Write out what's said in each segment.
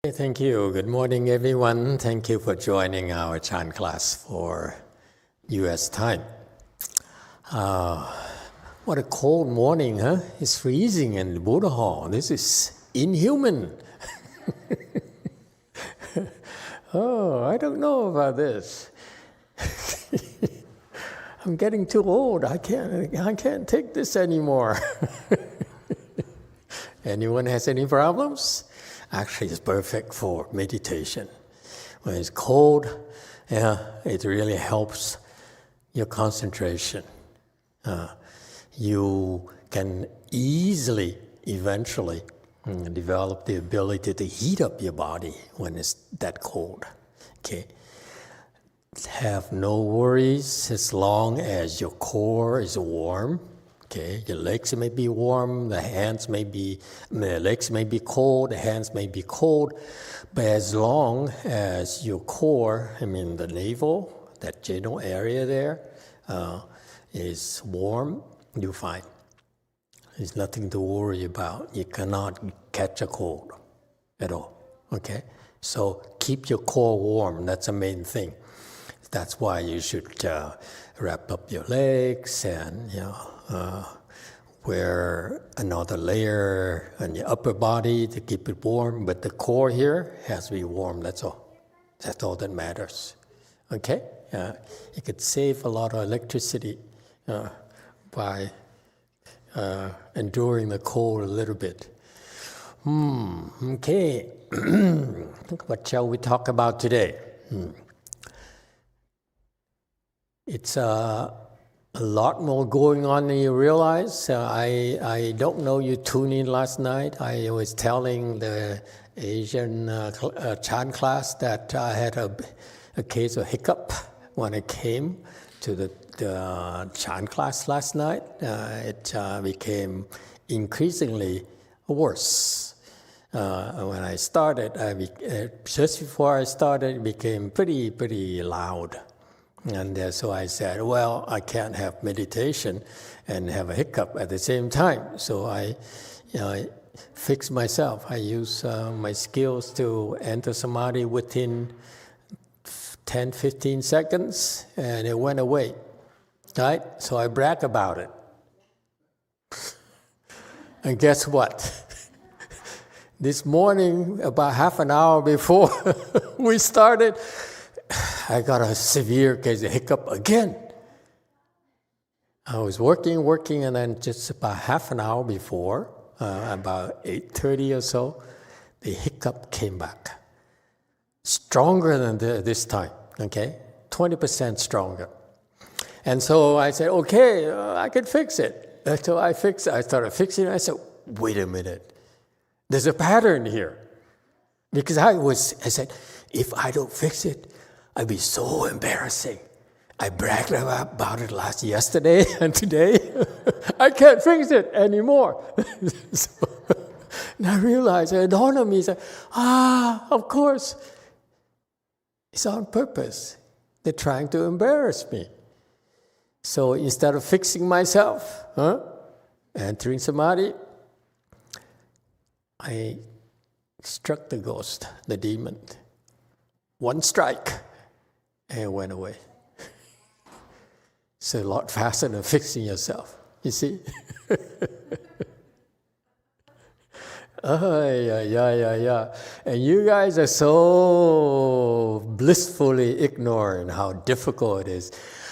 Thank you. Good morning, everyone. Thank you for joining our Chan class for U.S. time. What a cold morning, huh? It's freezing in the Buddha Hall. This is inhuman. Oh, I don't know about this. I'm getting too old. I can't take this anymore. Anyone has any problems? Actually, it's perfect for meditation. When it's cold, it really helps your concentration. You can easily, eventually, develop the ability to heat up your body when it's that cold. Okay? Have no worries as long as your core is warm. Okay, your legs may be warm, the legs may be cold, the hands may be cold, but as long as your core, the navel, that general area there, is warm, you're fine. There's nothing to worry about. You cannot catch a cold at all. Okay, so keep your core warm. That's the main thing. That's why you should wrap up your legs and wear another layer on your upper body to keep it warm. But the core here has to be warm. That's all. That's all that matters. Okay? You could save a lot of electricity by enduring the cold a little bit. Okay. What shall we talk about today? It's a lot more going on than you realize. I don't know you tuned in last night. I was telling the Asian Chan class that I had a case of hiccup when I came to the Chan class last night. It became increasingly worse. When I started, just before I started, it became pretty loud. And so I said, well, I can't have meditation and have a hiccup at the same time. So I fixed myself. I use my skills to enter samadhi within 10, 15 seconds, and it went away. Right? So I brag about it. And guess what? This morning, about half an hour before we started, I got a severe case of hiccup again. I was working, and then just about half an hour before, about 8:30 or so, the hiccup came back. Stronger than this time, okay? 20% stronger. And so I said, okay, I can fix it. So I started fixing it. I said, wait a minute. There's a pattern here. Because I said, if I don't fix it, I'd be so embarrassing. I bragged about it yesterday and today. I can't fix it anymore. And I realized, it dawned on me, of course. It's on purpose. They're trying to embarrass me. So instead of fixing myself, entering samadhi, I struck the ghost, the demon. One strike. And it went away. It's a lot faster than fixing yourself, you see? Yeah. And you guys are so blissfully ignorant how difficult it is,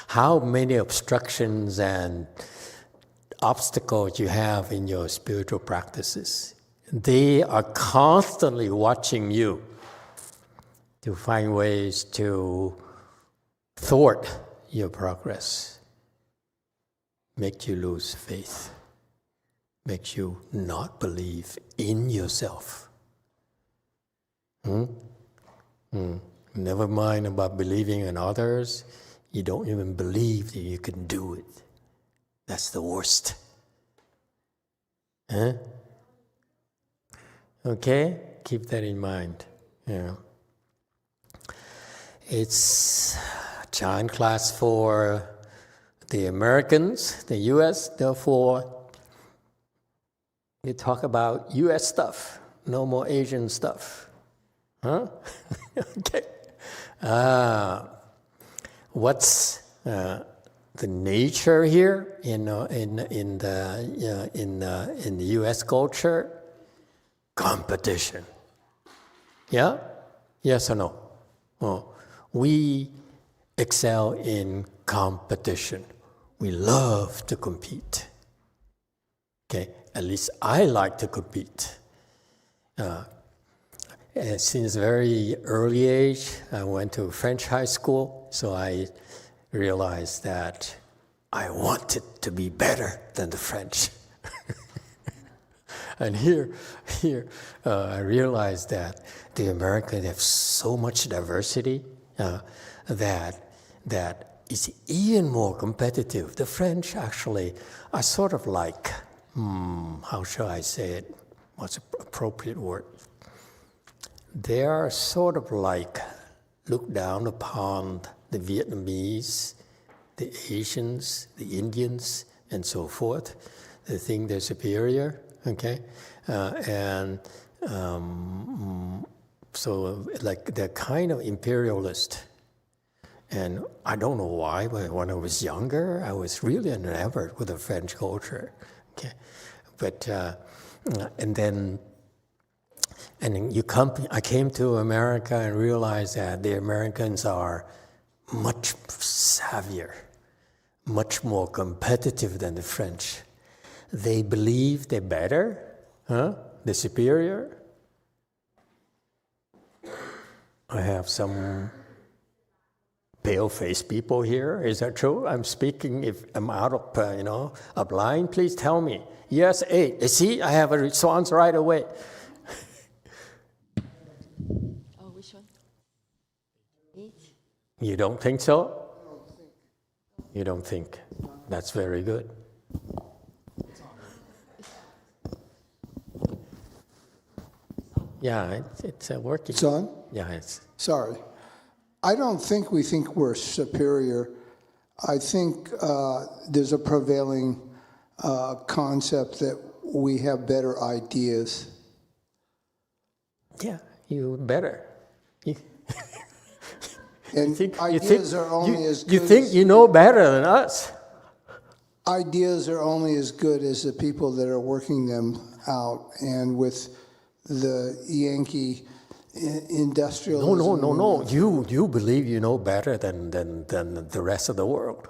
how many obstructions and obstacles you have in your spiritual practices. They are constantly watching you to find ways to thwart your progress, make you lose faith, make you not believe in yourself. Never mind about believing in others. You don't even believe that you can do it. That's the worst. Okay? Keep that in mind. It's Chan class for the Americans, the U.S., therefore you talk about U.S. stuff, no more Asian stuff. Huh? Okay. What's the nature here in the U.S. culture? Competition. Yeah? Yes or no? Oh, we excel in competition. We love to compete. Okay, at least I like to compete. Since very early age, I went to French high school, so I realized that I wanted to be better than the French. And here, I realized that the Americans have so much diversity that it's even more competitive. The French actually are sort of like, how shall I say it? What's the appropriate word? They are sort of like look down upon the Vietnamese, the Asians, the Indians, and so forth. They think they're superior, okay? So like they're kind of imperialist. And I don't know why, but when I was younger, I was really enamored with the French culture, okay? But, and then I came to America and realized that the Americans are much savvier, much more competitive than the French. They believe they're better, they're superior. I have some pale-faced people here. Is that true? I'm speaking. If I'm out of, a line, please tell me. Yes, 8. See, I have a response right away. Oh, which one? 8? You don't think so? You don't think. That's very good. Yeah, it's working. It's on? Yeah, it's. Sorry. I don't think we think we're superior. I think there's a prevailing concept that we have better ideas. Yeah, you better. And ideas are only as good. You think you know better than us. Ideas are only as good as the people that are working them out. And with the Yankee industrialism. No. You believe you know better than the rest of the world.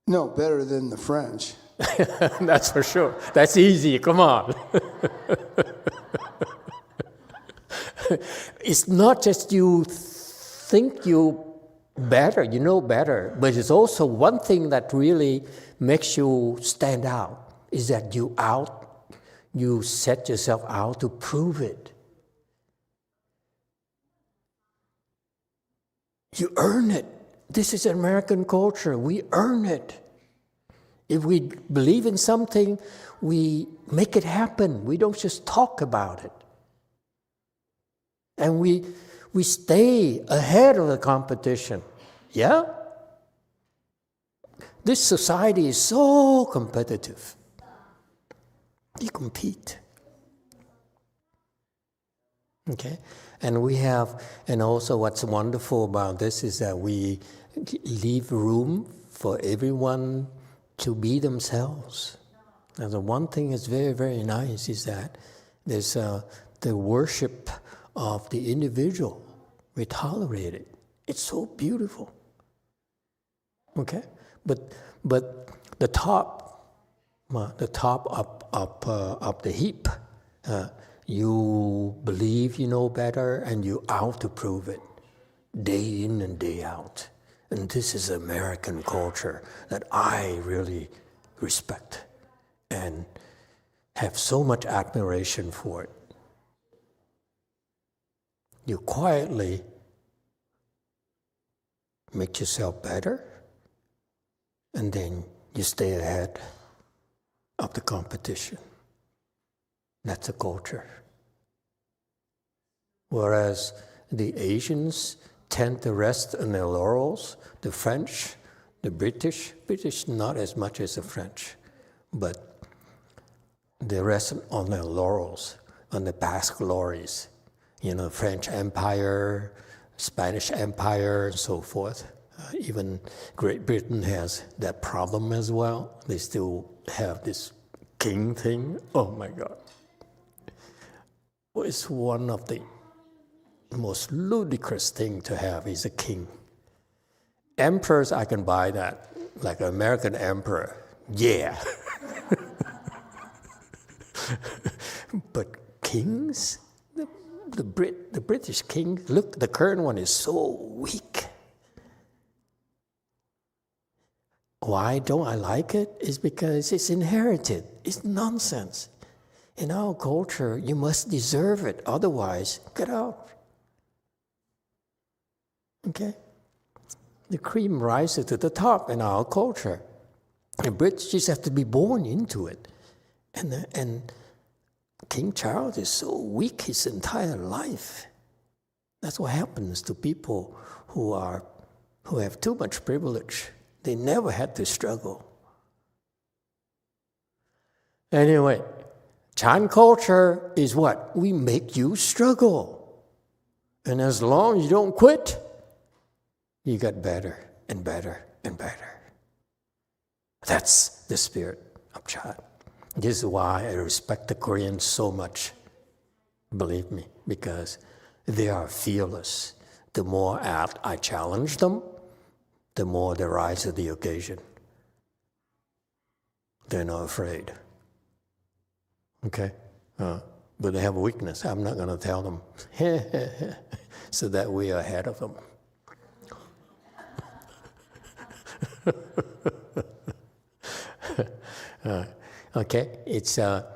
No, better than the French. That's for sure. That's easy. Come on. It's not just you think you better, you know better, but it's also one thing that really makes you stand out is that you set yourself out to prove it. You earn it. This is American culture. We earn it. If we believe in something, we make it happen. We don't just talk about it. And we stay ahead of the competition. Yeah? This society is so competitive. You compete. Okay? And also what's wonderful about this is that we leave room for everyone to be themselves. And the one thing that's very, very nice is that there's the worship of the individual. We tolerate it. It's so beautiful. Okay? But the top of the heap, you believe you know better and you're out to prove it, day in and day out. And this is American culture that I really respect and have so much admiration for it. You quietly make yourself better, and then you stay ahead of the competition. That's a culture. Whereas the Asians tend to rest on their laurels, the French, the British not as much as the French, but they rest on their laurels, on the past glories. French Empire, Spanish Empire, and so forth. Even Great Britain has that problem as well. They still have this king thing. Oh my God. Well, it's one of the most ludicrous thing to have is a king. Emperors, I can buy that, like an American emperor. Yeah. But kings? The British king, look, the current one is so weak. Why don't I like it? It's because it's inherited. It's nonsense. In our culture, you must deserve it. Otherwise, get out. Okay? The cream rises to the top in our culture. The British just have to be born into it. And King Charles is so weak his entire life. That's what happens to people who have too much privilege. They never had to struggle. Anyway, Chan culture is what? We make you struggle. And as long as you don't quit, you get better and better and better. That's the spirit of Chan. This is why I respect the Koreans so much. Believe me, because they are fearless. The more I challenge them, the more they rise to the occasion. They're not afraid. Okay? But they have a weakness. I'm not going to tell them. So that we are ahead of them. Okay, it's the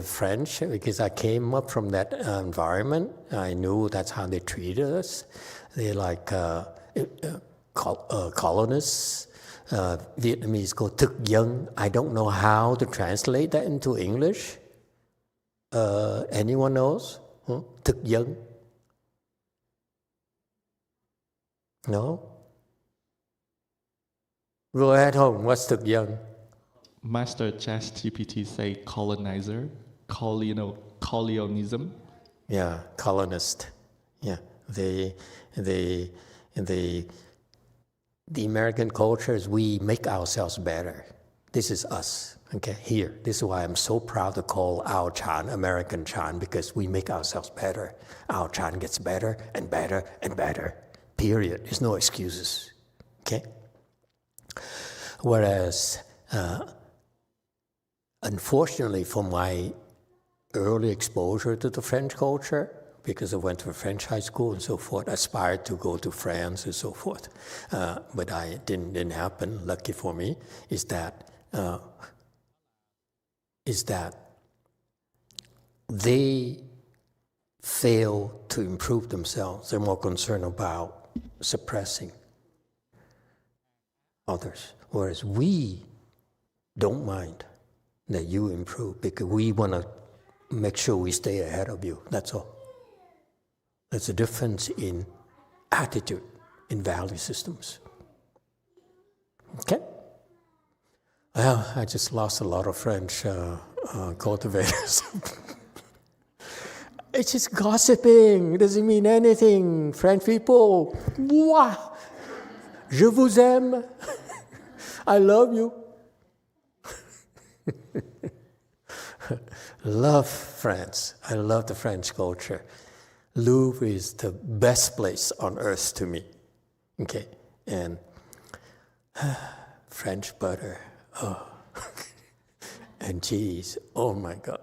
French, because I came up from that environment. I knew that's how they treated us. They're like colonists. Vietnamese called thực dân. I don't know how to translate that into English. Anyone knows? Thực dân? No? Go ahead home. What's thực dân? Master ChatGPT say colonizer, colonialism. Yeah, colonist. Yeah, the American culture is we make ourselves better. This is us. Okay, here. This is why I'm so proud to call our Chan American Chan, because we make ourselves better. Our Chan gets better and better and better. Period. There's no excuses. Okay. Whereas, unfortunately, for my early exposure to the French culture, because I went to a French high school and so forth, aspired to go to France and so forth, but it didn't happen. Lucky for me, is that they fail to improve themselves. They're more concerned about suppressing others. Whereas we don't mind that you improve, because we want to make sure we stay ahead of you. That's all. There's a difference in attitude, in value systems. Okay? Well, I just lost a lot of French cultivators. It's just gossiping. It doesn't mean anything. French people, wow, je vous aime. I love you. Love France. I love the French culture. Louvre is the best place on earth to me. Okay, and French butter, oh, and cheese, oh my God.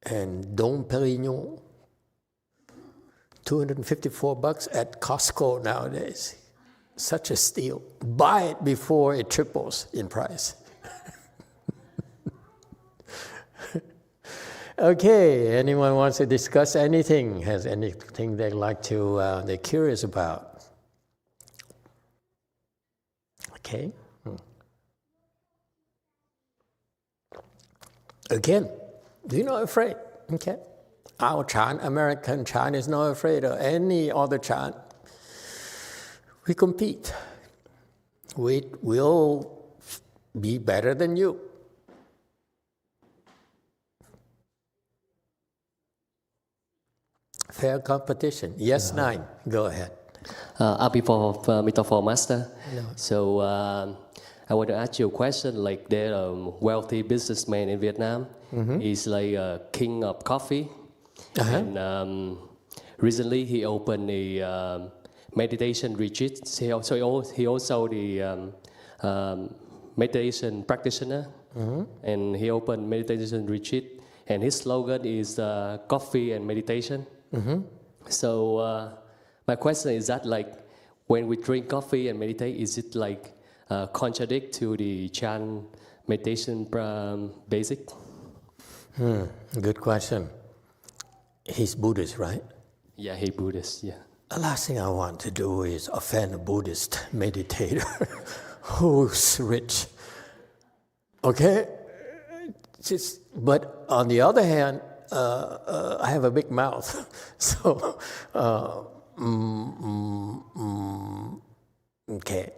And Dom Perignon, $254 at Costco nowadays. Such a steal. Buy it before it triples in price. Okay, anyone wants to discuss anything? Has anything they'd like to, they're curious about? Okay. Again, you're not afraid, okay? Our Chan, American Chan, is not afraid of any other Chan. We compete. We will be better than you. fair competition. Yes, 9. Go ahead. Before Metaphor Master. So I want to ask you a question. Like there are wealthy businessman in Vietnam. He's like a king of coffee. And recently he opened a meditation retreat. He also the meditation practitioner. And he opened meditation retreat. And his slogan is coffee and meditation. So my question is that like when we drink coffee and meditate, is it like contradict to the Chan meditation basic? Good question. He's Buddhist, right? Yeah, he Buddhist, yeah. The last thing I want to do is offend a Buddhist meditator who's rich. Okay? But on the other hand, I have a big mouth. So, okay.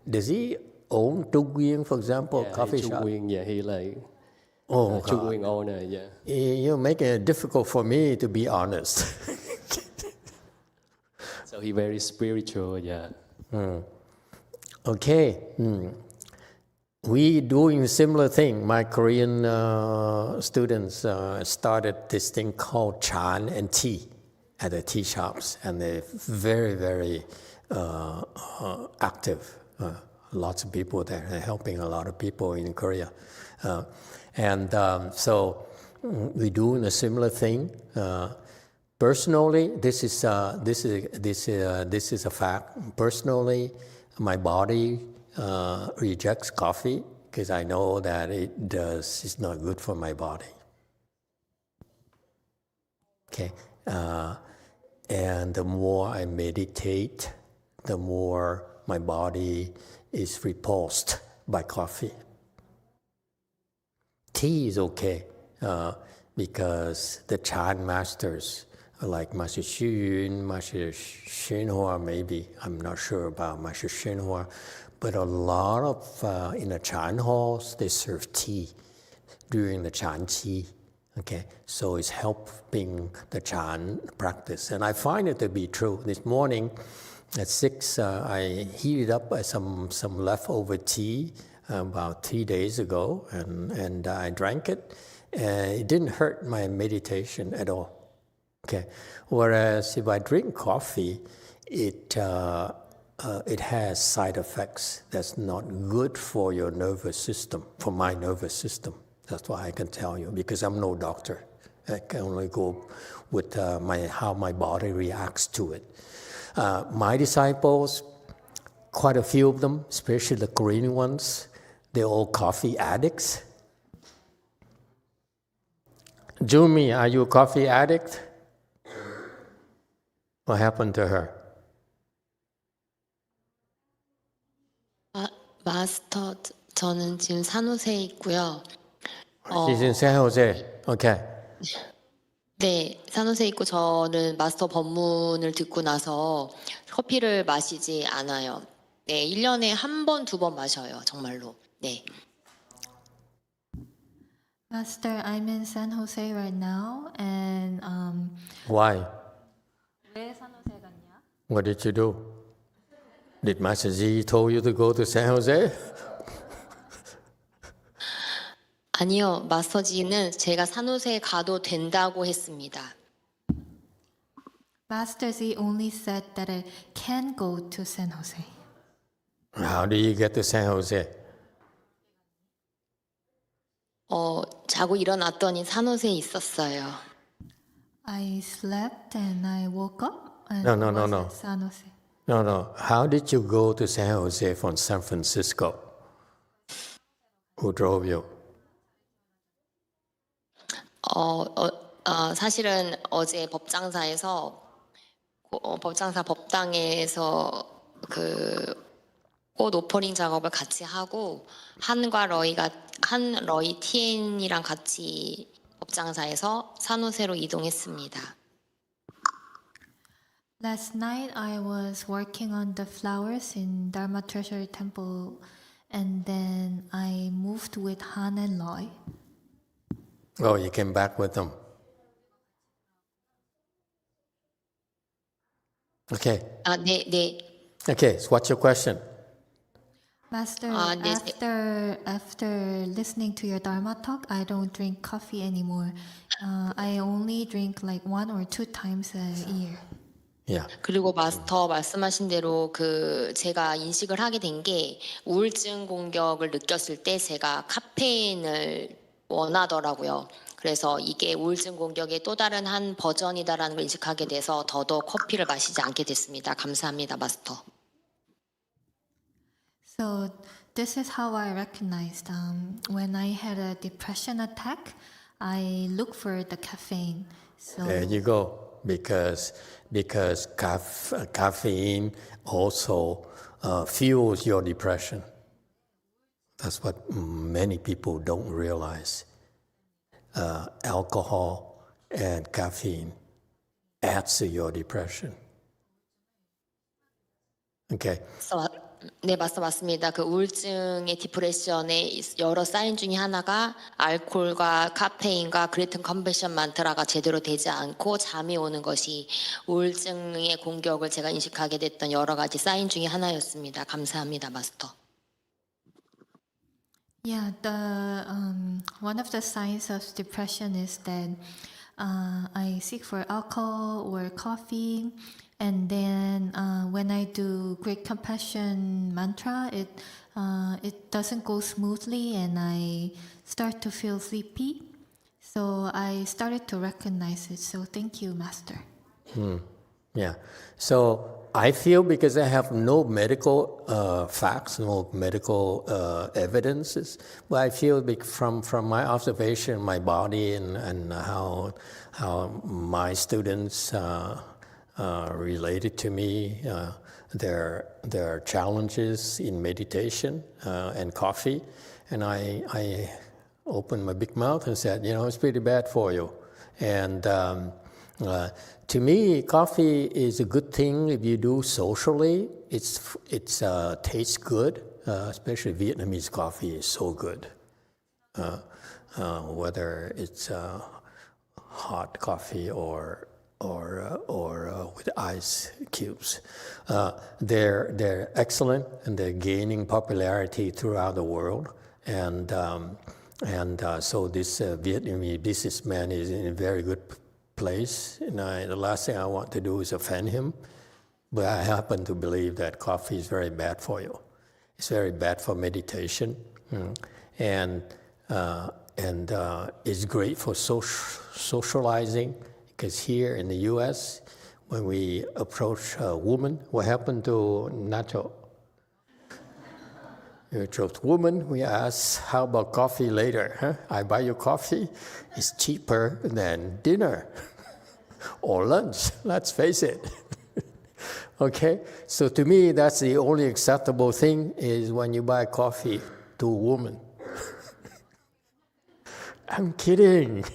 Does he own Trung Nguyên, for example, coffee shop? Trung Nguyên, he like Oh, Trung Nguyên owner, yeah. You're making it difficult for me to be honest. So he very spiritual, yeah. Okay. We doing a similar thing. My Korean students started this thing called Chan and tea at the tea shops, and they're very, very active. Lots of people there. They're helping a lot of people in Korea, so we're doing a similar thing. Personally, this is a fact. Personally, my body rejects coffee because I know that it's not good for my body. Okay, and the more I meditate, the more my body is repulsed by coffee. Tea is okay because the Chan masters like Master Xu Yun, Master Shenhua, maybe, I'm not sure about Master Shenhua, but a lot of, in the Chan halls, they serve tea during the Chan Qi, okay? So it's helping the Chan practice. And I find it to be true. This morning at 6, I heated up some leftover tea about 3 days ago, and I drank it. It didn't hurt my meditation at all. Okay. Whereas if I drink coffee, it has side effects that's not good for your nervous system, for my nervous system. That's what I can tell you, because I'm no doctor. I can only go with how my body reacts to it. My disciples, quite a few of them, especially the Korean ones, they're all coffee addicts. Jumi, are you a coffee addict? What happened to her? 마스터, 저는 지금 산호세에 있고요. She's in San Jose. Okay. 네, 산호세에 있고 저는 마스터 법문을 듣고 나서 커피를 마시지 않아요. 네, 1년에 한 번, 2번 마셔요. 정말로. 네. Master, I'm in San Jose right now, and Why? 왜 산호세 갔냐? What did you do? Did Master Z told you to go to San Jose? 아니요, 마스터지는 제가 산호세에 가도 된다고 했습니다. Master Z only said that I can go to San Jose. How do you get to San Jose? 자고 일어났더니 산호세에 있었어요. I slept and I woke up and No. was at San Jose. No. How did you go to San Jose from San Francisco? Who drove you? 사실은 어제 법장사 법당에서 꽃 오퍼링 작업을 같이 하고 한 러이 티엔이랑 같이 법장사에서 산호세로 이동했습니다. Last night I was working on the flowers in Dharma Treasury Temple, and then I moved with Han and Loy. Oh, you came back with them. Okay. 네. Okay, so what's your question? Master, 네. after listening to your Dharma talk, I don't drink coffee anymore. I only drink like 1 or 2 times a year. Yeah. 그리고 마스터 말씀하신 대로 제가 인식을 하게 된 게 우울증 공격을 느꼈을 때 제가 카페인을 원하더라고요. 그래서 이게 우울증 공격의 또 다른 한 버전이다라는 걸 인식하게 돼서 더더욱 커피를 마시지 않게 됐습니다. 감사합니다, 마스터. So this is how I recognized when I had a depression attack, I look for the caffeine. So There you go. Because caffeine also fuels your depression. That's what many people don't realize. Alcohol and caffeine adds to your depression. Okay. 네, 맞습니다. 그 우울증의 디프레션의 여러 사인 중에 하나가 알코올과 카페인과 그레이튼 컨벤션 만트라가 제대로 되지 않고 잠이 오는 것이 우울증의 공격을 제가 인식하게 됐던 여러 가지 사인 중에 하나였습니다. 감사합니다, 마스터. yeah, one of the signs of depression is that I seek for alcohol or coffee. And then when I do Great Compassion mantra, it doesn't go smoothly and I start to feel sleepy. So I started to recognize it. So thank you, Master. Yeah. So I feel because I have no medical facts, no medical evidences, but I feel from my observation, my body and how my students related to me, their challenges in meditation and coffee, and I opened my big mouth and said, it's pretty bad for you. And to me, coffee is a good thing if you do socially. It tastes good, especially Vietnamese coffee is so good. Whether it's hot coffee or with ice cubes. They're excellent and they're gaining popularity throughout the world. And so this Vietnamese businessman is in a very good place. And the last thing I want to do is offend him. But I happen to believe that coffee is very bad for you. It's very bad for meditation. And it's great for socializing. Because here in the U.S., when we approach a woman, what happened to Nacho? We approach a woman, we ask, how about coffee later? Huh? I buy you coffee. It's cheaper than dinner or lunch, let's face it. Okay? So to me, that's the only acceptable thing is when you buy coffee to a woman. I'm kidding.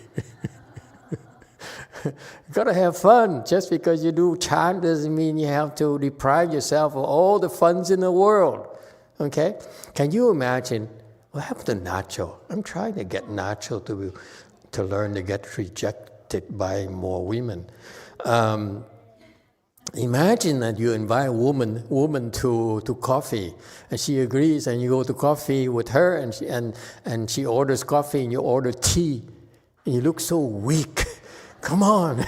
You gotta have fun. Just because you do chant doesn't mean you have to deprive yourself of all the funs in the world. Okay? Can you imagine what happened to Nacho? I'm trying to get Nacho to learn to get rejected by more women. Imagine that you invite a woman to coffee, and she agrees, and you go to coffee with her, and she orders coffee, and you order tea, and you look so weak. Come on,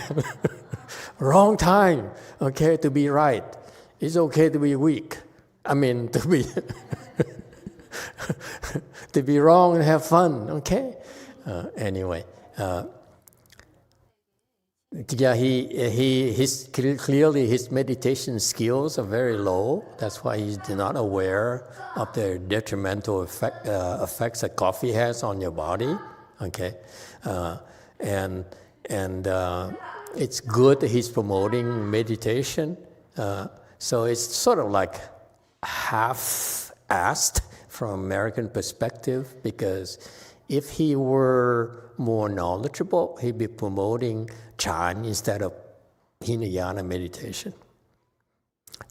wrong time, okay, to be right. It's okay to be weak. I mean, to be wrong and have fun, okay? Anyway, clearly his meditation skills are very low. That's why he's not aware of the detrimental effects that coffee has on your body, okay? And it's good that he's promoting meditation. So it's sort of like half-assed from American perspective, because if he were more knowledgeable, he'd be promoting Chan instead of Hinayana meditation.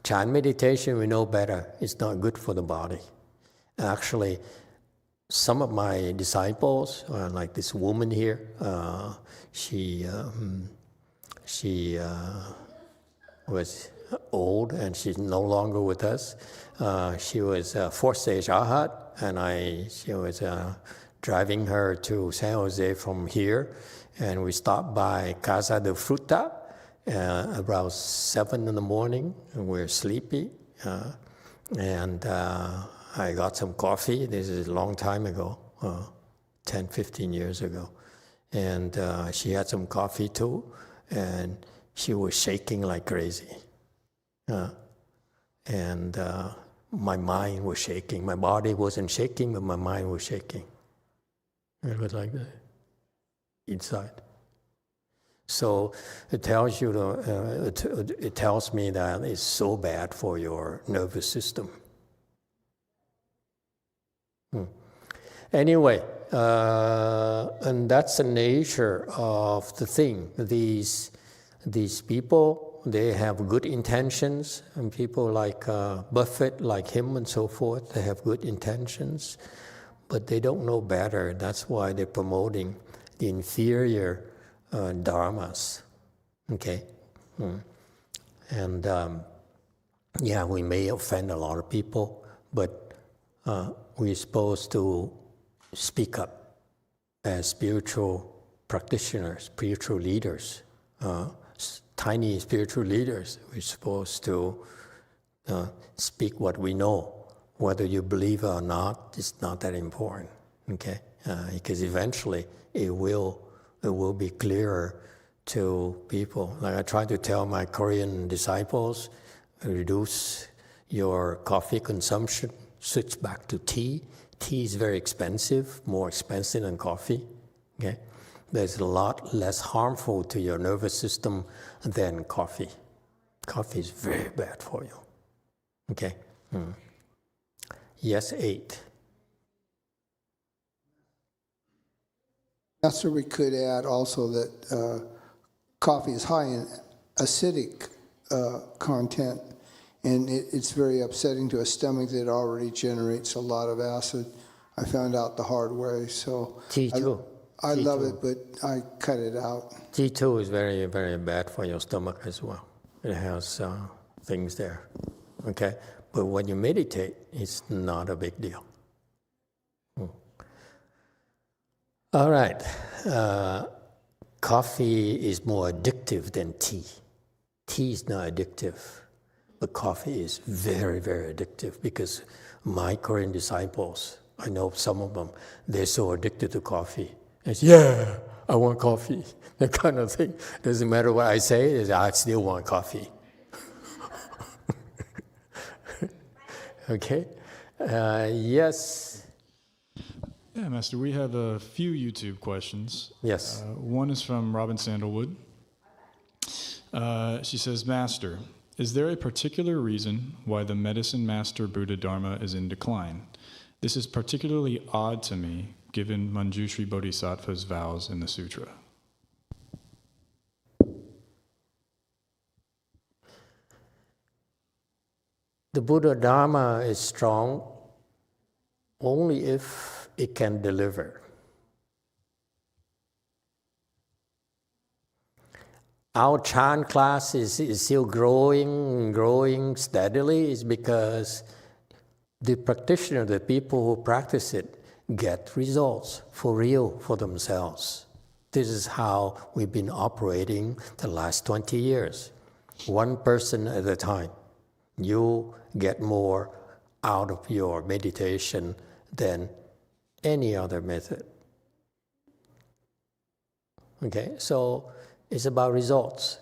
Chan meditation, we know better. It's not good for the body. Actually, some of my disciples, like this woman here, she was old, and she's no longer with us. She was a fourth stage Arhat, and she was driving her to San Jose from here, and we stopped by Casa de Fruta about 7 in the morning, and we were sleepy, and I got some coffee. This is a long time ago, 10, 15 years ago, and she had some coffee too, and she was shaking like crazy. And my mind was shaking. My body wasn't shaking, but my mind was shaking. It was like that inside. So it tells you, it tells me that it's so bad for your nervous system. Anyway, and that's the nature of the thing. These people, they have good intentions, and people like Buffett, like him and so forth, they have good intentions, but they don't know better. That's why they're promoting the inferior dharmas, okay? And yeah, we may offend a lot of people, but we're supposed to speak up as spiritual practitioners, spiritual leaders, tiny spiritual leaders. We're supposed to speak what we know. Whether you believe it or not, it's not that important, okay? Because eventually it will be clearer to people. Like I try to tell my Korean disciples, reduce your coffee consumption, switch back to tea. Tea is very expensive, more expensive than coffee, okay? There's a lot less harmful to your nervous system than coffee. Coffee is very bad for you, okay? Yes, 8. Master, we could add also that coffee is high in acidic content, and it's very upsetting to a stomach that already generates a lot of acid. I found out the hard way, so Tea too. I love it, but I cut it out. Tea too is very, very bad for your stomach as well. It has things there, okay? But when you meditate, it's not a big deal. All right. Coffee is more addictive than tea. Tea is not addictive, but coffee is very, very addictive because my Korean disciples, I know some of them, they're so addicted to coffee. They say, yeah, I want coffee. That kind of thing. Doesn't matter what I say, I still want coffee. Okay. Yes. Yeah, Master, we have a few YouTube questions. Yes. One is from Robin Sandalwood. She says, Master, is there a particular reason why the medicine master Buddha Dharma is in decline? This is particularly odd to me, given Manjushri Bodhisattva's vows in the sutra. The Buddha Dharma is strong only if it can deliver. Our chant class is still growing steadily is because the practitioner, the people who practice it, get results for real for themselves. This is how we've been operating the last 20 years, one person at a time. You get more out of your meditation than any other method. Okay, so it's about results.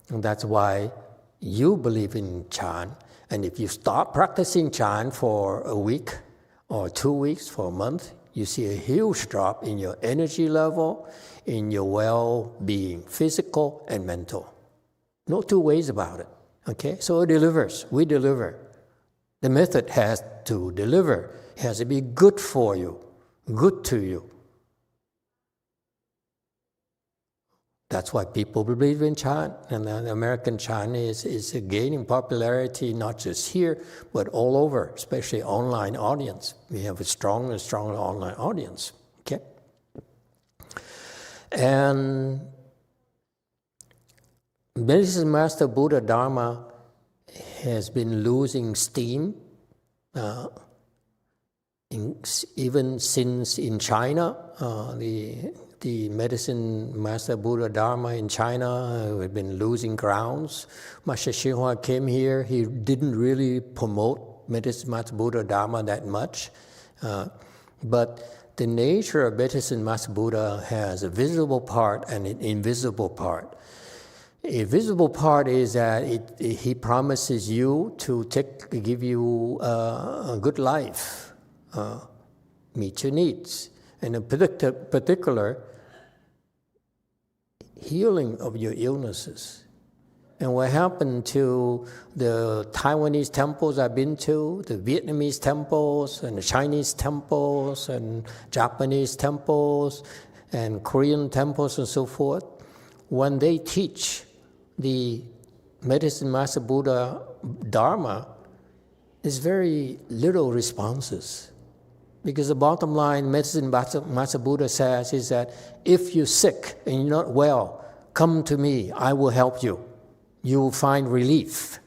And that's why you believe in chant. And if you stop practicing chant for a week or 2 weeks, for a month, you see a huge drop in your energy level, in your well-being, physical and mental. No two ways about it. Okay, so it delivers. We deliver. The method has to deliver. It has to be good for you, good to you. That's why people believe in chant, and the American chant is gaining popularity not just here, but all over, especially online audience. We have a stronger and stronger online audience, okay? And Medicine Master Buddha Dharma has been losing steam even since in China. The Medicine Master Buddha Dharma in China have been losing grounds. Master Xinhua came here. He didn't really promote Medicine Master Buddha Dharma that much. But the nature of Medicine Master Buddha has a visible part and an invisible part. A visible part is that he promises you to give you a good life, meet your needs, and in particular, healing of your illnesses. And what happened to the Taiwanese temples I've been to, the Vietnamese temples, and the Chinese temples, and Japanese temples, and Korean temples, and so forth, when they teach the Medicine Master Buddha Dharma, there's very little responses. Because the bottom line, Medicine Master Buddha says is that if you're sick and you're not well, come to me, I will help you. You will find relief.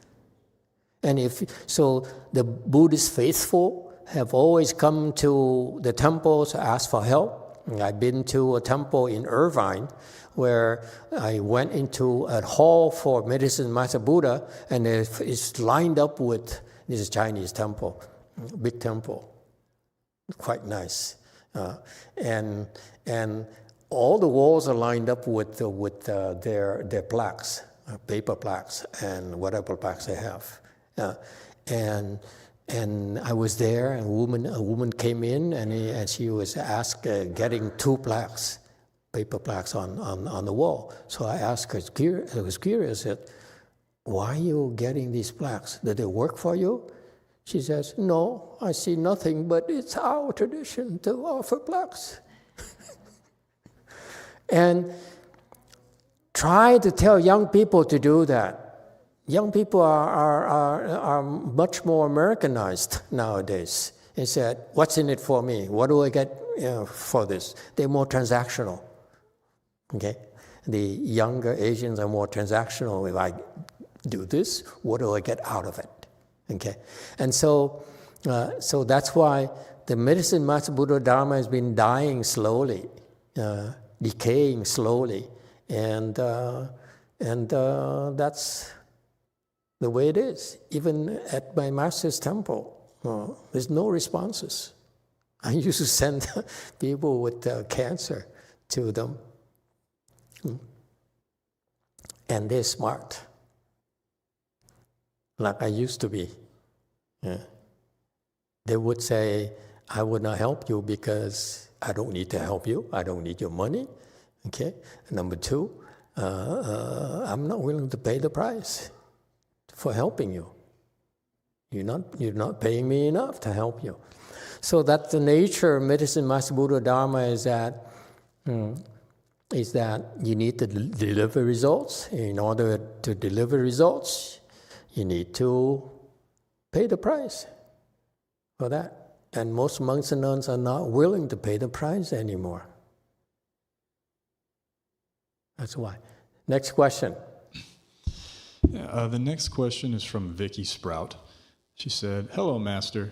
And so the Buddhist faithful have always come to the temples to ask for help. I've been to a temple in Irvine where I went into a hall for Medicine Master Buddha, and it's lined up with this Chinese temple, big temple, quite nice, and all the walls are lined up with their plaques, paper plaques, and whatever plaques they have, and I was there, and a woman came in, and she was asked, getting 2 plaques. Paper plaques on the wall. So I asked her, I was curious, why are you getting these plaques? Did they work for you? She says, no, I see nothing, but it's our tradition to offer plaques. And try to tell young people to do that. Young people are much more Americanized nowadays. They said, what's in it for me? What do I get for this? They're more transactional. Okay, the younger Asians are more transactional. If I do this, what do I get out of it? Okay, and so that's why the Medicine Master Buddha Dharma has been dying slowly, decaying slowly, and that's the way it is. Even at my master's temple, there's no responses. I used to send people with cancer to them. And they're smart, like I used to be. Yeah. They would say, I would not help you because I don't need to help you. I don't need your money. Okay. Number 2, I'm not willing to pay the price for helping you. You're not paying me enough to help you. So that's the nature of Medicine Master Buddha Dharma, is that you need to deliver results. In order to deliver results, you need to pay the price for that. And most monks and nuns are not willing to pay the price anymore. That's why. Next question. Yeah, the next question is from Vicky Sprout. She said, hello, Master.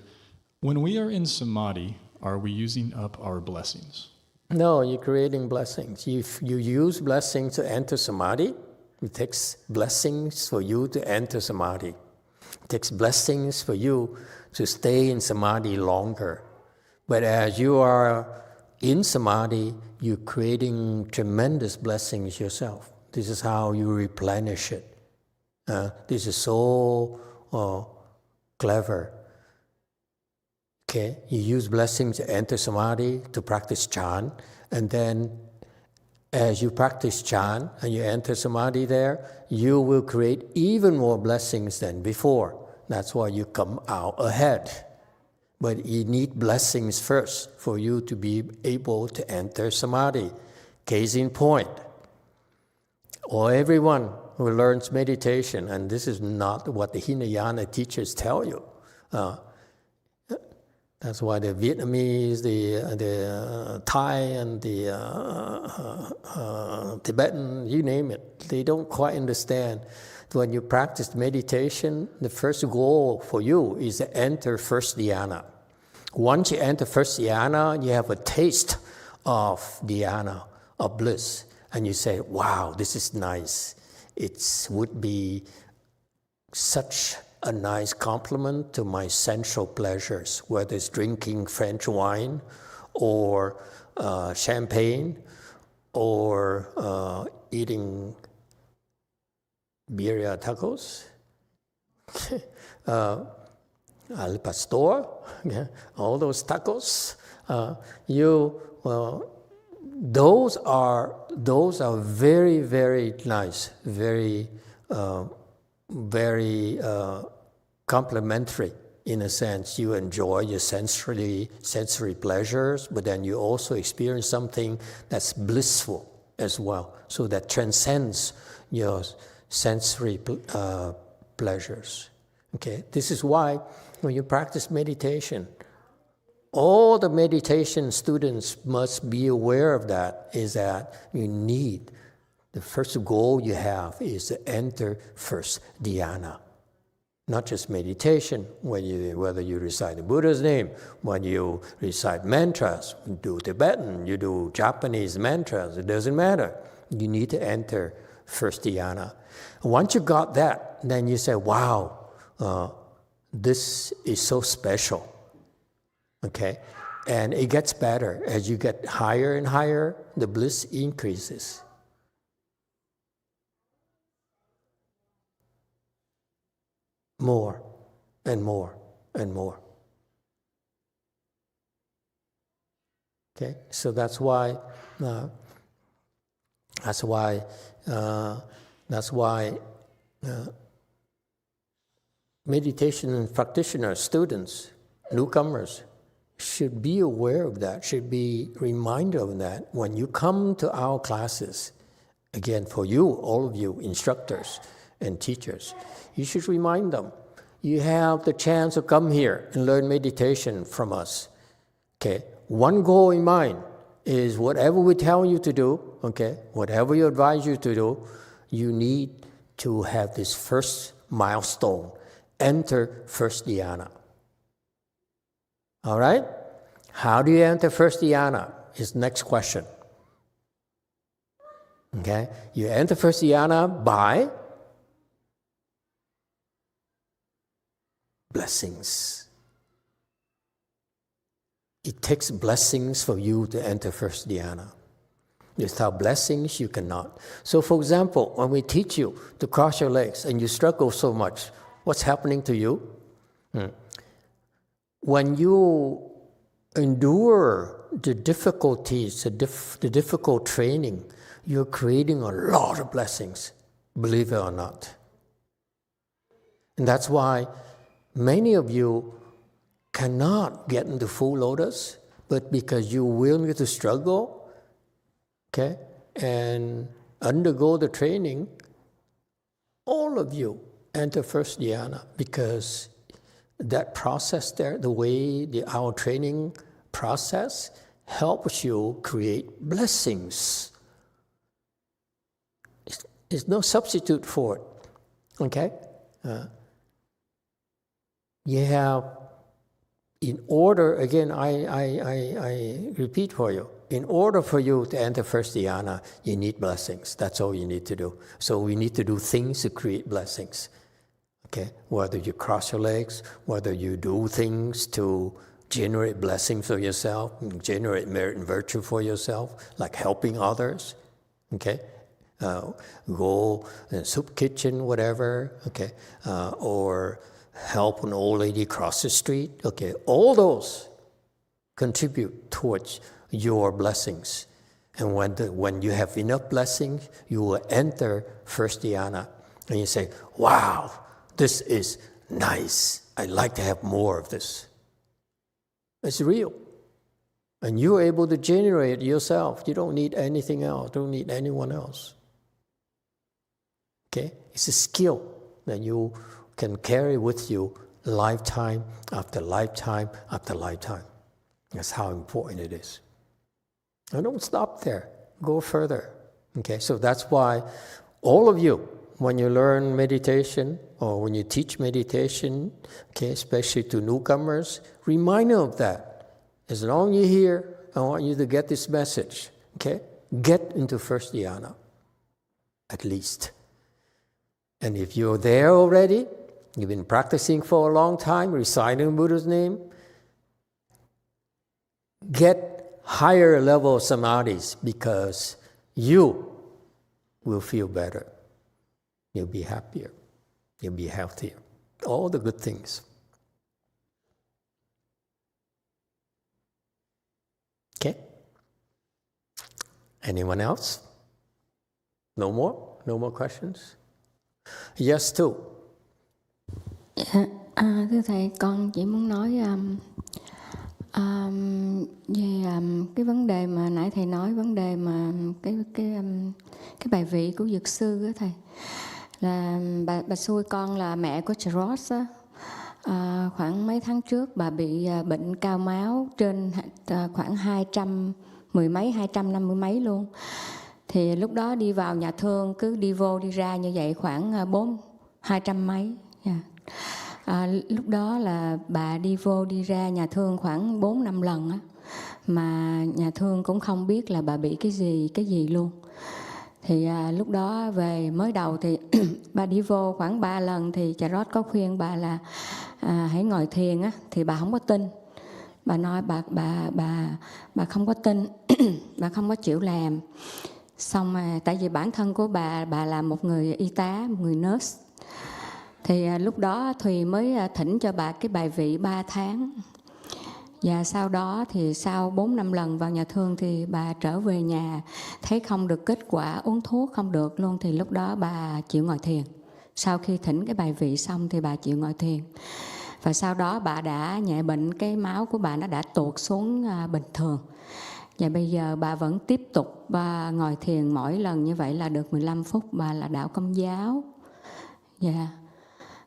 When we are in samadhi, are we using up our blessings? No, you're creating blessings. If you use blessings to enter samadhi, it takes blessings for you to enter samadhi. It takes blessings for you to stay in samadhi longer. But as you are in samadhi, you're creating tremendous blessings yourself. This is how you replenish it. This is so clever. Okay, you use blessings to enter samadhi, to practice Chan, and then as you practice Chan and you enter samadhi there, you will create even more blessings than before. That's why you come out ahead. But you need blessings first for you to be able to enter samadhi. Case in point, or everyone who learns meditation, and this is not what the Hinayana teachers tell you, That's why the Vietnamese, the Thai, and the Tibetan, you name it, they don't quite understand. When you practice meditation, the first goal for you is to enter first dhyana. Once you enter first dhyana, you have a taste of dhyana, of bliss, and you say, wow, this is nice. It would be such a nice complement to my sensual pleasures, whether it's drinking French wine or champagne or eating birria tacos, al pastor, all those tacos. Those are very, very nice, very complementary in a sense. You enjoy your sensory pleasures, but then you also experience something that's blissful as well, so that transcends your sensory pleasures. Okay, this is why when you practice meditation, all the meditation students must be aware of that, is that you need, the first goal you have is to enter first dhyana. Not just meditation, whether you recite the Buddha's name, when you recite mantras, you do Tibetan, you do Japanese mantras, it doesn't matter. You need to enter first dhyana. Once you got that, then you say, wow, this is so special. Okay? And it gets better. As you get higher and higher, the bliss increases. More and more and more. Okay, so that's why meditation practitioners, students, newcomers should be aware of that, should be reminded of that when you come to our classes. Again, for you, all of you instructors and teachers, you should remind them, you have the chance to come here and learn meditation from us. Okay, one goal in mind is whatever we tell you to do, okay, whatever we advise you to do, you need to have this first milestone, enter first dhyana. All right? How do you enter first dhyana is the next question. Okay, you enter first dhyana by blessings. It takes blessings for you to enter first dhyana. Without blessings, you cannot. So, for example, when we teach you to cross your legs and you struggle so much, what's happening to you? When you endure the difficulties, the difficult training, you're creating a lot of blessings, believe it or not. And that's why many of you cannot get into full lotus, but because you're willing to struggle, okay, and undergo the training, all of you enter first dhyana, because that process there, the way our training process helps you create blessings. There's no substitute for it, okay? You have, in order, again, I repeat for you, in order for you to enter first dhyana, you need blessings. That's all you need to do. So we need to do things to create blessings. Okay, whether you cross your legs, whether you do things to generate blessings for yourself, generate merit and virtue for yourself, like helping others, okay, go in a soup kitchen, whatever, okay, or help an old lady cross the street, okay, all those contribute towards your blessings. And when you have enough blessings, you will enter first dhyana, and you say, wow, this is nice. I'd like to have more of this. It's real. And you're able to generate it yourself. You don't need anything else. Don't need anyone else. Okay? It's a skill that you can carry with you lifetime after lifetime after lifetime. That's how important it is. And don't stop there. Go further. Okay, so that's why all of you, when you learn meditation or when you teach meditation, okay, especially to newcomers, remind them of that. As long as you're here, I want you to get this message. Okay, get into first dhyana, at least. And if you're there already, you've been practicing for a long time, reciting Buddha's name, get higher level of samadhis because you will feel better. You'll be happier. You'll be healthier. All the good things. Okay? Anyone else? No more? No more questions? Yes, too. Thưa Thầy, con chỉ muốn nói về cái vấn đề mà nãy Thầy nói, vấn đề mà cái bài vị của Dược Sư đó Thầy. Là bà xui con là mẹ của Charles á. Khoảng mấy tháng trước bà bị bệnh cao máu trên khoảng 250 mấy luôn. Thì lúc đó đi vào nhà thương cứ đi vô đi ra như vậy khoảng 200 mấy. Lúc đó là bà đi vô đi ra nhà thương khoảng 4-5 lần á. Mà nhà thương cũng không biết là bà bị cái gì luôn. Thì lúc đó về mới đầu thì bà đi vô khoảng 3 lần thì Charles có khuyên bà là hãy ngồi thiền á, thì bà không có tin. Bà nói bà không có tin, bà không có chịu làm. Xong mà tại vì bản thân của bà là một người y tá, một người nurse. Thì lúc đó Thùy mới thỉnh cho bà cái bài vị 3 tháng. Và sau đó thì sau 4-5 lần vào nhà thương thì bà trở về nhà thấy không được kết quả, uống thuốc không được luôn. Thì lúc đó bà chịu ngồi thiền. Sau khi thỉnh cái bài vị xong thì bà chịu ngồi thiền. Và sau đó bà đã nhẹ bệnh, cái máu của bà nó đã tụt xuống bình thường. Và bây giờ bà vẫn tiếp tục ngồi thiền mỗi lần như vậy là được 15 phút. Bà là đạo Công giáo. Dạ.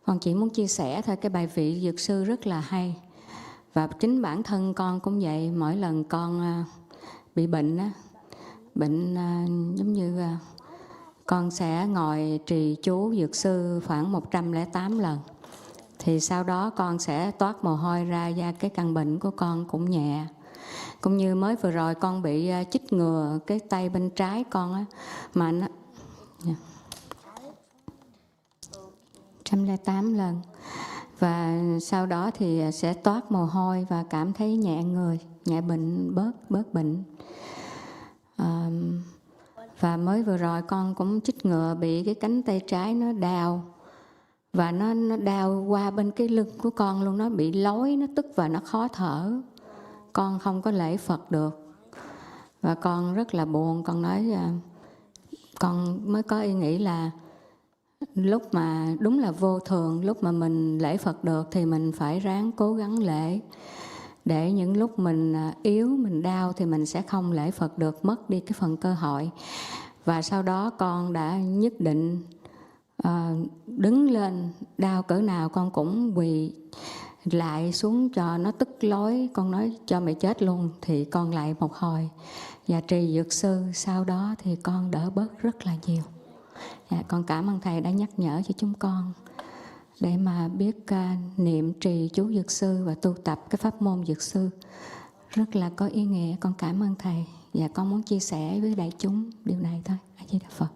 Con chỉ muốn chia sẻ thôi, cái bài vị Dược Sư rất là hay. Và chính bản thân con cũng vậy. Mỗi lần con bị bệnh á, giống như con sẽ ngồi trì chú Dược Sư khoảng 108 lần. Thì sau đó con sẽ toát mồ hôi ra, da cái căn bệnh của con cũng nhẹ. Cũng như mới vừa rồi con bị chích ngừa cái tay bên trái con á, mà nó 108 lần. Và sau đó thì sẽ toát mồ hôi và cảm thấy nhẹ người, nhẹ bệnh, bớt bệnh. Và mới vừa rồi con cũng chích ngừa bị cái cánh tay trái nó đau. Và nó đau qua bên cái lưng của con luôn, nó bị lói, nó tức và nó khó thở. Con không có lễ Phật được. Và con rất là buồn, con nói con mới có ý nghĩ là lúc mà đúng là vô thường, lúc mà mình lễ Phật được thì mình phải ráng cố gắng lễ. Để những lúc mình yếu, mình đau thì mình sẽ không lễ Phật được, mất đi cái phần cơ hội. Và sau đó con đã nhất định đứng lên, đau cỡ nào con cũng quỳ lại xuống cho nó tức lối. Con nói cho mày chết luôn thì con lại một hồi và trì Dược Sư. Sau đó thì con đỡ bớt rất là nhiều. Con cảm ơn Thầy đã nhắc nhở cho chúng con để mà biết niệm trì chú Dược Sư và tu tập cái pháp môn Dược Sư. Rất là có ý nghĩa. Con cảm ơn Thầy. Và con muốn chia sẻ với đại chúng điều này thôi. A Di Đà Phật.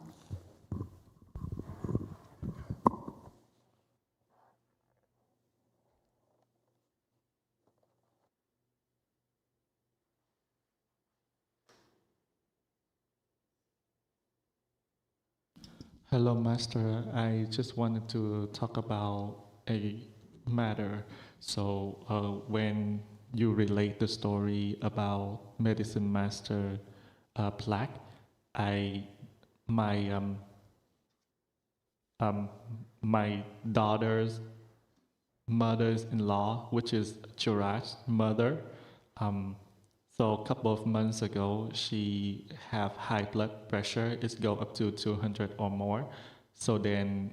Hello, Master. I just wanted to talk about a matter. So, when you relate the story about Medicine Master Plaque, my daughter's mother-in-law, which is Chirag's mother, so a couple of months ago, she have high blood pressure. It's go up to 200 or more. So then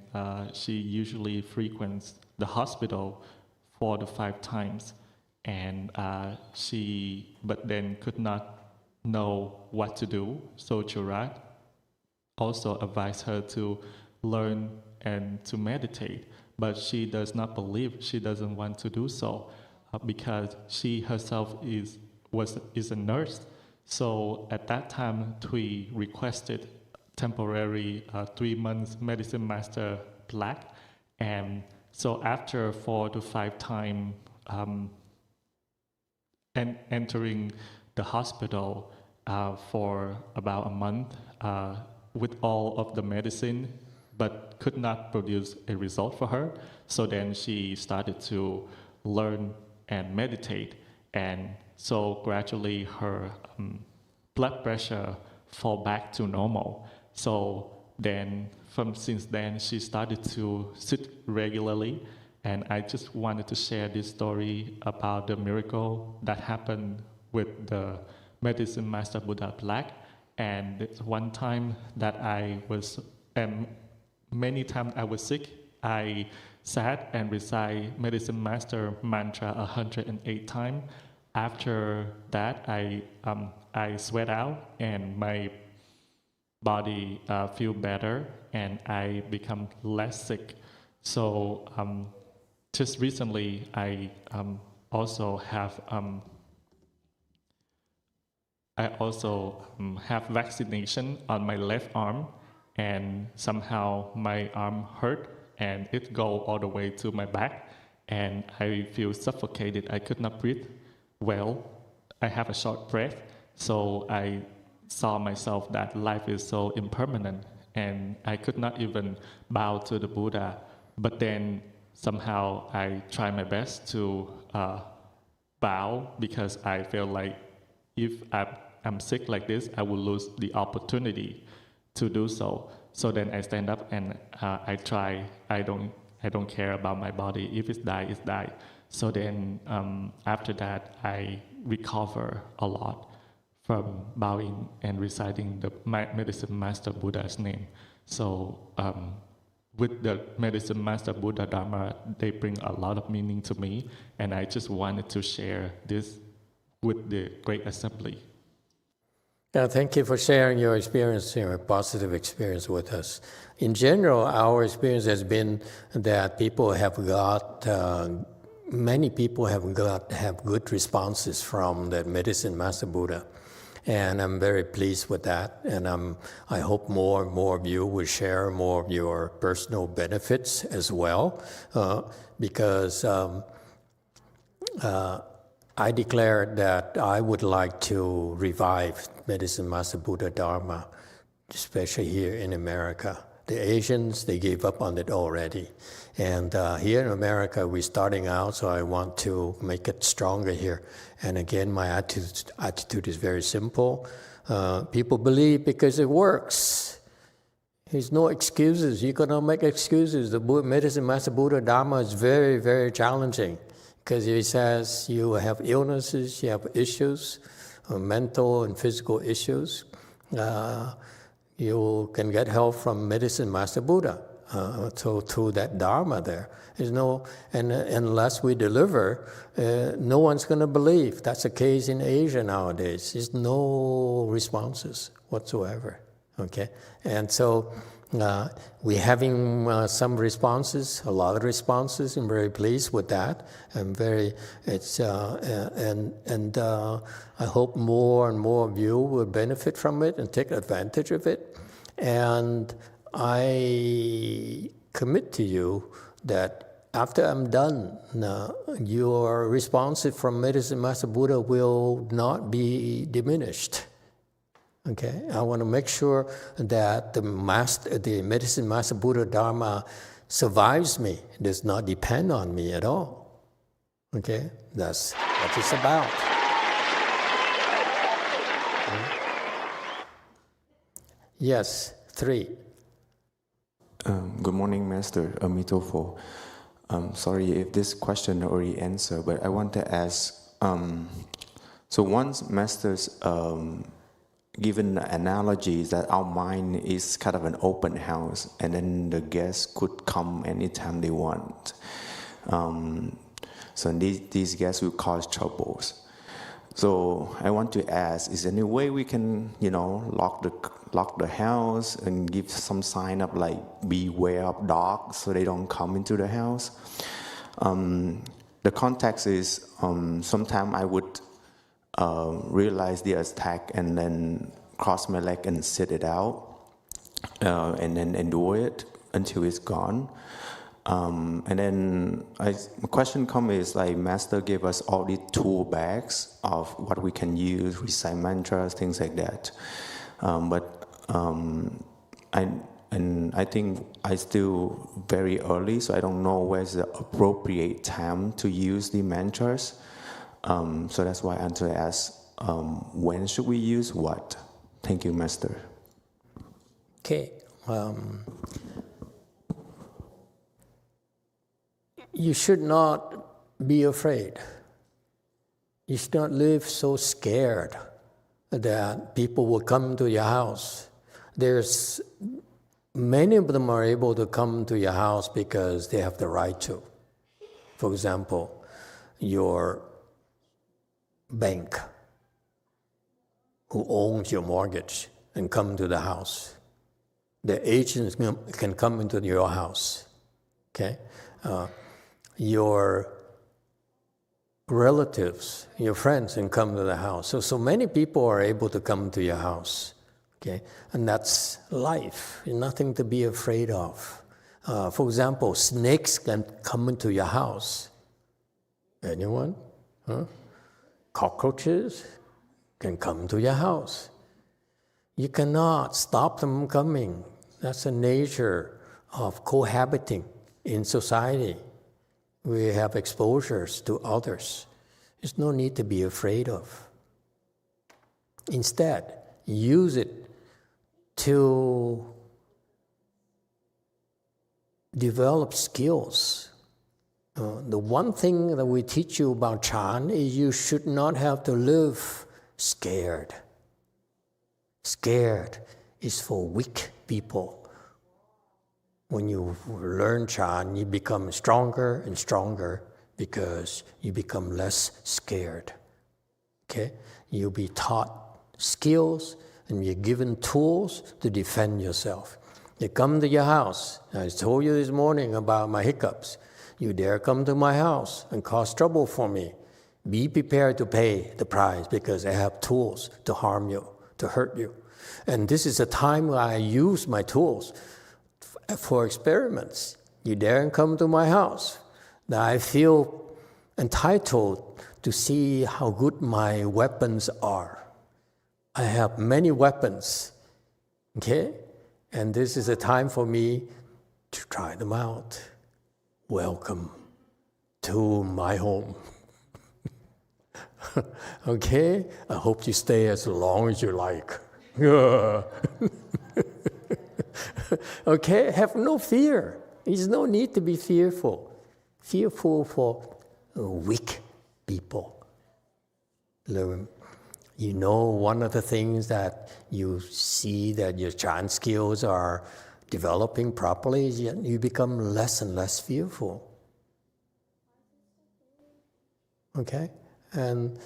she usually frequents the hospital 4 to 5 times, and but then could not know what to do. So Jurat also advised her to learn and to meditate, but she does not believe. She doesn't want to do so because she herself is a nurse. So at that time, Thuy requested temporary 3 months medicine master plaque, and so after 4 to 5 times and entering the hospital for about a month with all of the medicine, but could not produce a result for her. So then she started to learn and meditate, and so gradually her blood pressure fall back to normal. So then since then she started to sit regularly, and I just wanted to share this story about the miracle that happened with the medicine master Buddha plaque. And one time that many times I was sick, I sat and recite medicine master mantra 108 times. After that, I sweat out and my body feel better, and I become less sick. So just recently, I also have vaccination on my left arm, and somehow my arm hurt and it go all the way to my back, and I feel suffocated. I could not breathe well. I have a short breath, so I saw myself that life is so impermanent, and I could not even bow to the Buddha. But then somehow I try my best to bow, because I feel like if I'm sick like this, I will lose the opportunity to do so. So then I stand up and I try. I don't care about my body. If it's die, it's die. So then after that, I recover a lot from bowing and reciting the medicine master Buddha's name. So with the medicine master Buddha Dharma, they bring a lot of meaning to me, and I just wanted to share this with the Great Assembly. Yeah, thank you for sharing your experience, your positive experience with us. In general, our experience has been that people have got, many people have good responses from the medicine master Buddha. And I'm very pleased with that. And I hope more and more of you will share more of your personal benefits as well, because I declared that I would like to revive medicine master Buddha Dharma, especially here in America. The Asians, they gave up on it already. And here in America, we're starting out, so I want to make it stronger here. And again, my attitude is very simple. People believe because it works. There's no excuses. You cannot make excuses. The medicine master Buddha Dharma is very, very challenging, because he says you have illnesses, you have issues, mental and physical issues. You can get help from medicine master Buddha. So through that Dharma there. There's no, and unless we deliver, no one's going to believe. That's the case in Asia nowadays. There's no responses whatsoever. Okay, and so we're having some responses, a lot of responses. I'm very pleased with that. I hope more and more of you will benefit from it and take advantage of it. And I commit to you that after I'm done, your responses from medicine master Buddha will not be diminished. Okay, I want to make sure that the medicine master Buddha Dharma survives me. It does not depend on me at all. Okay, that's what it's about. Yes, 3. Good morning, Master Amitofo. Sorry if this question already answered, but I want to ask, so once Master's given the analogy that our mind is kind of an open house, and then the guests could come anytime they want. So these guests will cause troubles. So I want to ask, is there any way we can, lock the house and give some sign of like beware of dogs so they don't come into the house? The context is sometimes I would realize the attack and then cross my leg and sit it out and then endure it until it's gone. And then my question comes is like Master gave us all these tool bags of what we can use, recite mantras, things like that. But I think I still very early, so I don't know where's the appropriate time to use the mantras. So that's why I want to ask, when should we use what? Thank you, Master. Okay. You should not be afraid. You should not live so scared that people will come to your house. Many of them are able to come to your house because they have the right to. For example, your bank who owns your mortgage and come to the house. The agents can come into your house. Okay? Your relatives, your friends can come to the house. So many people are able to come to your house. Okay? And that's life. Nothing to be afraid of. For example, snakes can come into your house. Anyone? Huh? Cockroaches can come to your house. You cannot stop them coming. That's the nature of cohabiting in society. We have exposures to others. There's no need to be afraid of. Instead, use it to develop skills. The one thing that we teach you about Chan is you should not have to live scared. Scared is for weak people. When you learn Chan, you become stronger and stronger because you become less scared. Okay? You'll be taught skills and you're given tools to defend yourself. They come to your house. I told you this morning about my hiccups. You dare come to my house and cause trouble for me. Be prepared to pay the price because I have tools to harm you, to hurt you. And this is a time where I use my tools for experiments. You dare come to my house. Now I feel entitled to see how good my weapons are. I have many weapons, okay? And this is a time for me to try them out. Welcome to my home. Okay? I hope you stay as long as you like. Okay? Have no fear. There's no need to be fearful. Fearful for weak people. You know, one of the things that you see that your Chan skills are developing properly is you become less and less fearful. Okay? And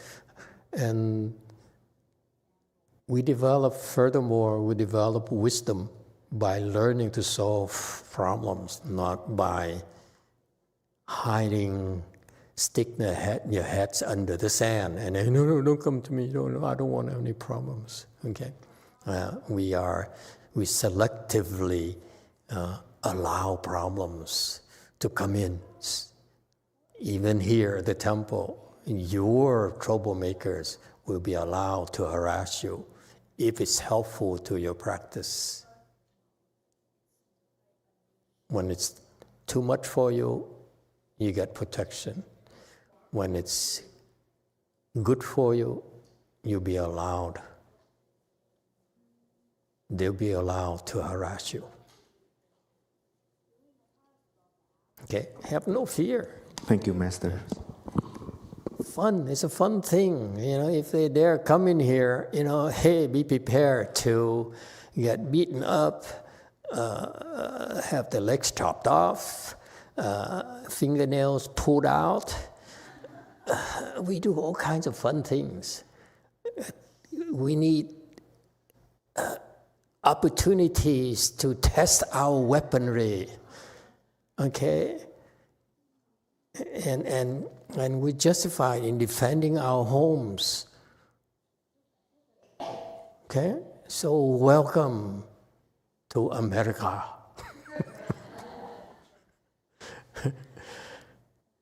we develop, furthermore, we develop wisdom by learning to solve problems, not by hiding, stick your heads under the sand and then, no, don't come to me, no, I don't want any problems. Okay? We selectively allow problems to come in. Even here at the temple, your troublemakers will be allowed to harass you if it's helpful to your practice. When it's too much for you, you get protection. When it's good for you, you'll be allowed. They'll be allowed to harass you. Okay? Have no fear. Thank you, Master. Fun. It's a fun thing. You know, if they dare come in here, hey, be prepared to get beaten up, have the legs chopped off, fingernails pulled out, we do all kinds of fun things. We need opportunities to test our weaponry, okay? And we're justified in defending our homes, okay? So welcome to America.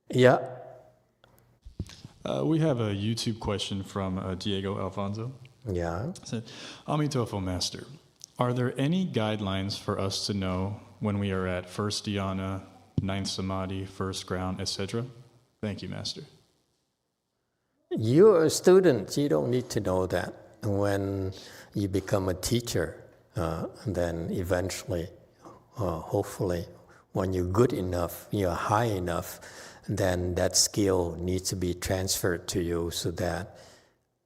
Yeah. We have a YouTube question from Diego Alfonso. Yeah. It said, Amitofo Master, are there any guidelines for us to know when we are at first dhyana, ninth samadhi, first ground, etc.? Thank you, Master. You're a student. You don't need to know that. When you become a teacher, then eventually, hopefully, when you're good enough, you're high enough, then that skill needs to be transferred to you so that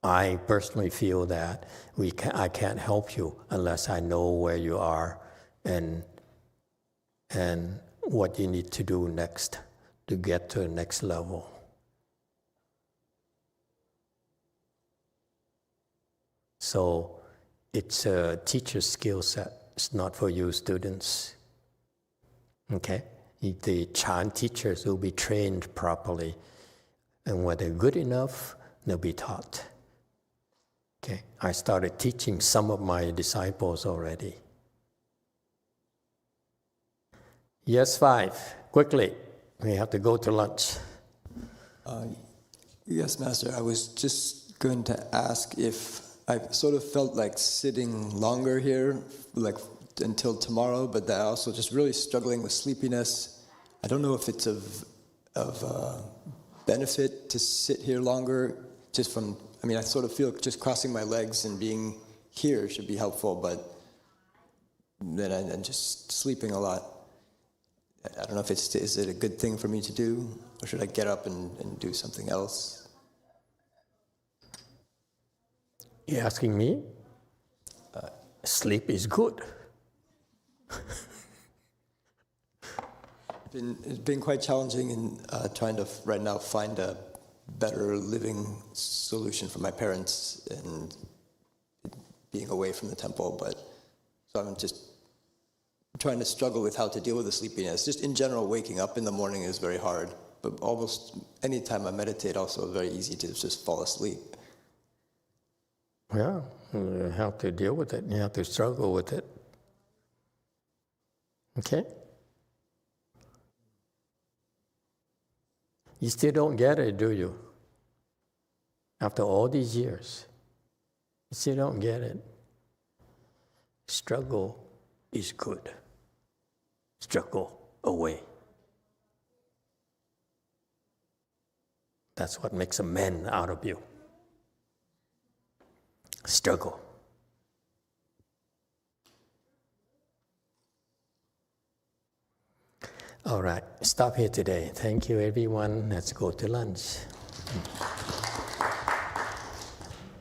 I personally feel that I can't help you unless I know where you are and what you need to do next to get to the next level. So it's a teacher's skill set. It's not for you students. Okay? The Chan teachers will be trained properly. And when they're good enough, they'll be taught. Okay? I started teaching some of my disciples already. Yes, 5. Quickly. We have to go to lunch. Yes, Master. I was just going to ask if I sort of felt like sitting longer here, like until tomorrow, but that also just really struggling with sleepiness. I don't know if it's of benefit to sit here longer, just from, I sort of feel just crossing my legs and being here should be helpful, but then I'm just sleeping a lot. I don't know if is it a good thing for me to do, or should I get up and do something else? You asking me? Sleep is good. It's been quite challenging in trying to right now find a better living solution for my parents and being away from the temple, but so I'm just trying to struggle with how to deal with the sleepiness. Just in general, waking up in the morning is very hard, but almost any time I meditate also it's very easy to just fall asleep. Yeah, you have to deal with it. You have to struggle with it. Okay? You still don't get it, do you? After all these years, you still don't get it. Struggle is good. Struggle away. That's what makes a man out of you. Struggle. All right, stop here today. Thank you, everyone. Let's go to lunch.